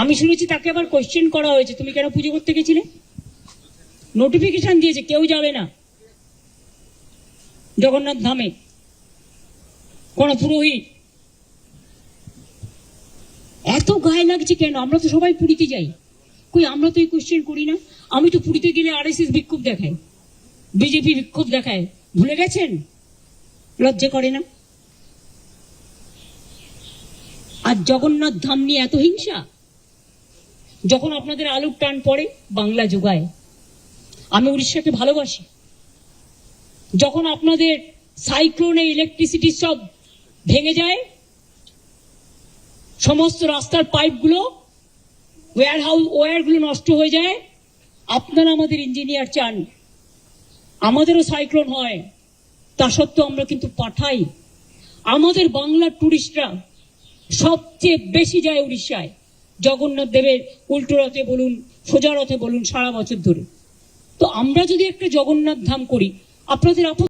আমি শুনেছি তাকে আবার কোশ্চেন করা হয়েছে, তুমি কেন পুজো করতে গেছিলে? নোটিফিকেশন দিয়েছে কেউ যাবে না জগন্নাথ ধামে, কোন পুরোহিত। এত গায়ে লাগছে কেন? আমরা তো সবাই পুরীতে যাই, কই আমরা তো এই কোশ্চেন করি না। আমি তো পুরীতে গেলে RSS বিক্ষোভ দেখায়, বিজেপি বিক্ষোভ দেখায়, ভুলে গেছেন? লজ্জা করে না? আর জগন্নাথ ধাম নিয়ে এত হিংসা। যখন আপনাদের আলুর টান পড়ে বাংলা যোগায়। আমি উড়িষ্যাকে ভালোবাসি। যখন আপনাদের সাইক্লোনে ইলেকট্রিসিটি সব ভেঙে যায়, সমস্ত রাস্তার পাইপগুলো, ওয়্যারগুলো নষ্ট হয়ে যায়, আপনারা আমাদের ইঞ্জিনিয়ার চান আমাদেরও সাইক্লোন হয়, তা সত্ত্বেও আমরা কিন্তু পাঠাই। আমাদের বাংলার টুরিস্টরা সবচেয়ে বেশি যায় উড়িষ্যায়, জগন্নাথ দেবের উল্টো রথে বলুন, সোজা রথে বলুন, সারা বছর ধরে। তো আমরা যদি একটা জগন্নাথ ধাম করি, আপনাদের